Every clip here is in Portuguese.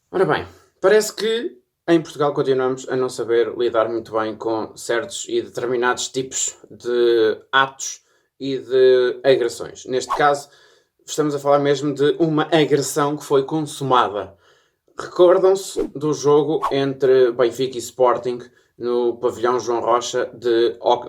Ora bem, parece que em Portugal continuamos a não saber lidar muito bem com certos e determinados tipos de atos e de agressões. Neste caso, estamos a falar mesmo de uma agressão que foi consumada. Recordam-se do jogo entre Benfica e Sporting no pavilhão João Rocha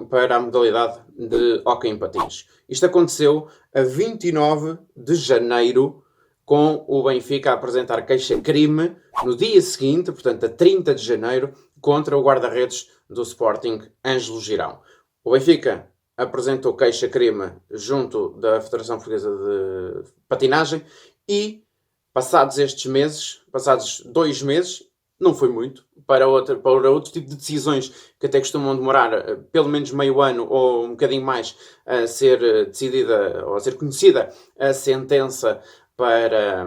para a modalidade de hóquei em patins. Isto aconteceu a 29 de janeiro, com o Benfica a apresentar queixa-crime no dia seguinte, portanto a 30 de janeiro, contra o guarda-redes do Sporting, Ângelo Girão. O Benfica apresentou queixa-crime junto da Federação Portuguesa de Patinagem e, passados estes meses, passados 2 meses, não foi muito, para outro tipo de decisões que até costumam demorar pelo menos meio ano ou um bocadinho mais a ser decidida ou a ser conhecida a sentença para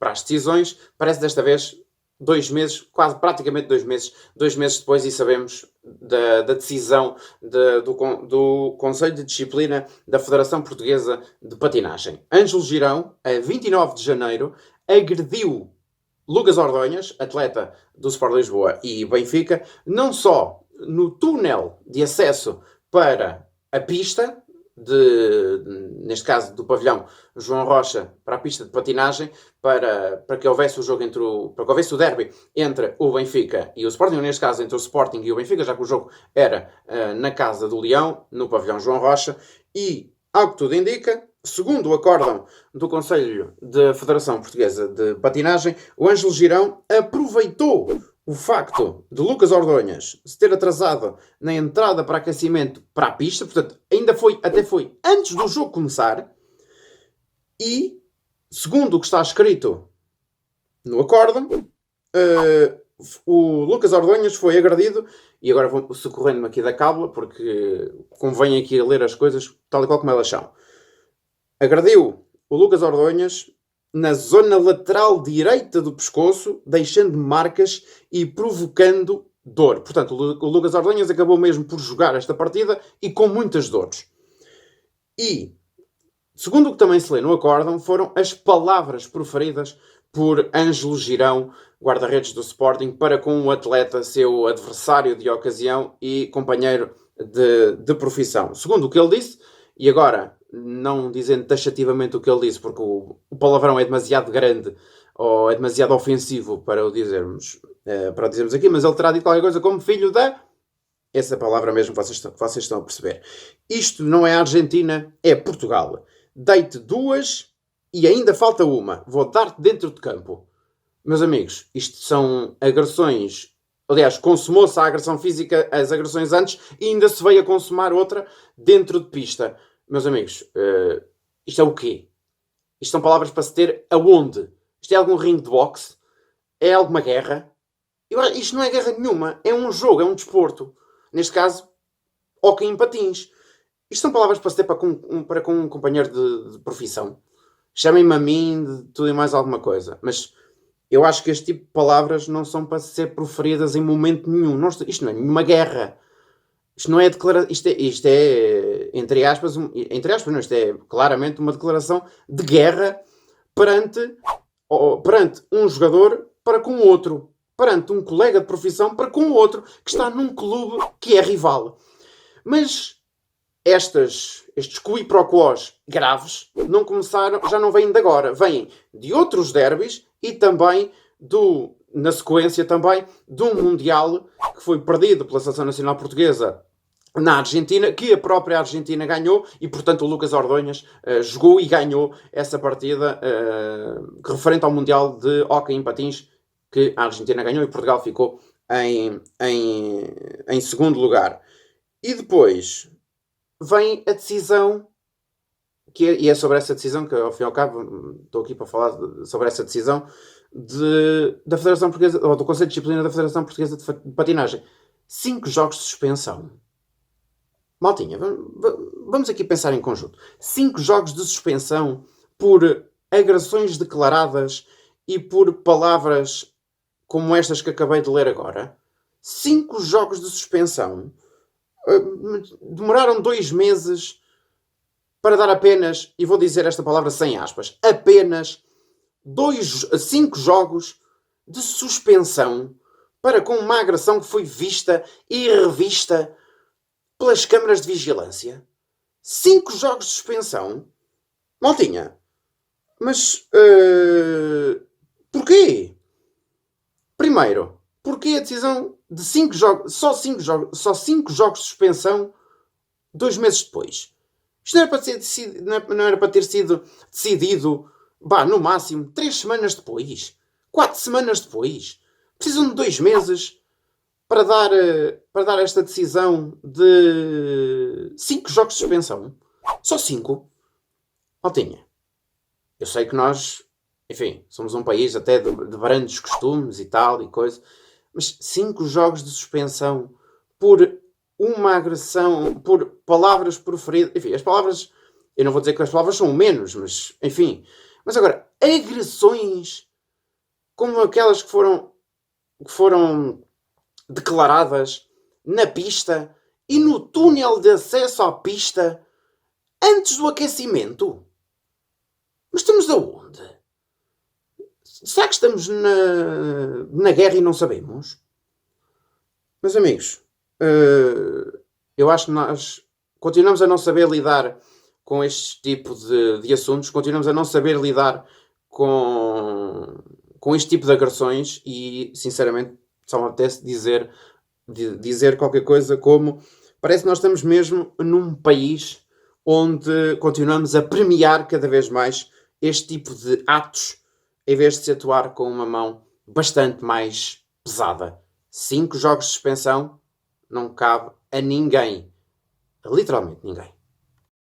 as decisões, parece desta vez 2 meses, quase praticamente 2 meses depois, e sabemos da decisão do Conselho de Disciplina da Federação Portuguesa de Patinagem. Ângelo Girão, a 29 de janeiro, agrediu Lucas Ordonhas, atleta do Sport Lisboa e Benfica, não só no túnel de acesso para a pista, neste caso do pavilhão João Rocha, para a pista de patinagem, para que houvesse o jogo para que houvesse o derby entre o Benfica e o Sporting, neste caso entre o Sporting e o Benfica, já que o jogo era na Casa do Leão, no pavilhão João Rocha, e, ao que tudo indica, segundo o acórdão do Conselho da Federação Portuguesa de Patinagem, o Ângelo Girão aproveitou o facto de Lucas Ordonhas se ter atrasado na entrada para aquecimento para a pista, portanto, até foi antes do jogo começar, e, segundo o que está escrito no acórdão, o Lucas Ordonhas foi agredido, e agora vou socorrendo-me aqui da cábula, porque convém aqui ler as coisas tal e qual como elas são. Agrediu o Lucas Ordonhas na zona lateral direita do pescoço, deixando marcas e provocando dor. Portanto, o Lucas Ordonhas acabou mesmo por jogar esta partida e com muitas dores. E, segundo o que também se lê no acórdão, foram as palavras proferidas por Ângelo Girão, guarda-redes do Sporting, para com o atleta, seu adversário de ocasião e companheiro de profissão. Segundo o que ele disse, e agora, não dizendo taxativamente o que ele disse, porque o palavrão é demasiado grande ou é demasiado ofensivo para o dizermos, aqui, mas ele terá dito qualquer coisa como filho da... Essa palavra mesmo vocês estão a perceber. Isto não é Argentina, é Portugal. Dei-te duas e ainda falta uma. Vou dar-te dentro de campo. Meus amigos, isto são agressões. Aliás, consumou-se a agressão física, as agressões antes, e ainda se veio a consumar outra dentro de pista. Meus amigos, isto é o quê? Isto são palavras para se ter aonde? Isto é algum ringue de boxe? É alguma guerra? Isto não é guerra nenhuma. É um jogo, é um desporto. Neste caso, hóquei em patins. Isto são palavras para se ter para com um companheiro de profissão. Chamem-me a mim de tudo e mais alguma coisa. Mas eu acho que este tipo de palavras não são para ser proferidas em momento nenhum. Isto não é nenhuma guerra. Isto não é declaração. Isto é entre aspas, não, isto é claramente uma declaração de guerra perante um jogador para com o outro. Perante um colega de profissão para com o outro, que está num clube que é rival. Mas estes quiproquós graves não começaram, já não vêm de agora, vêm de outros derbys e também na sequência também de um Mundial que foi perdido pela Seleção Nacional Portuguesa na Argentina, que a própria Argentina ganhou, e portanto o Lucas Ordonhas jogou e ganhou essa partida referente ao Mundial de hóquei em patins, que a Argentina ganhou e Portugal ficou em segundo lugar. E depois vem a decisão, e é sobre essa decisão que, ao fim e ao cabo, estou aqui para falar sobre essa decisão da Federação Portuguesa, ou do Conselho de Disciplina da Federação Portuguesa de Patinagem. 5 jogos de suspensão. Maltinha, vamos aqui pensar em conjunto. 5 jogos de suspensão por agressões declaradas e por palavras como estas que acabei de ler agora. 5 jogos de suspensão. Demoraram 2 meses para dar apenas, e vou dizer esta palavra sem aspas, apenas 5 jogos de suspensão para com uma agressão que foi vista e revista pelas câmaras de vigilância? 5 jogos de suspensão? Maltinha, mas porquê? Primeiro, porquê a decisão de 5 jogos, só 5 jogos de suspensão 2 meses depois? Isto não era para, não era para ter sido decidido, no máximo, 3 semanas depois? 4 semanas depois? Precisam de 2 meses para dar esta decisão de 5 jogos de suspensão? Só 5? Maltinha, eu sei que nós, enfim, somos um país até de grandes costumes e tal e coisa, mas 5 jogos de suspensão por uma agressão, por palavras proferidas, enfim, as palavras, eu não vou dizer que as palavras são o menos, mas, enfim. Mas agora, agressões como aquelas que foram declaradas na pista e no túnel de acesso à pista antes do aquecimento. Mas estamos aonde? Será que estamos na guerra e não sabemos? Meus amigos, eu acho que nós continuamos a não saber lidar com este tipo de assuntos, continuamos a não saber lidar com este tipo de agressões e, sinceramente, só me apetece dizer qualquer coisa como parece que nós estamos mesmo num país onde continuamos a premiar cada vez mais este tipo de atos em vez de se atuar com uma mão bastante mais pesada. 5 jogos de suspensão não cabe a ninguém. Literalmente ninguém.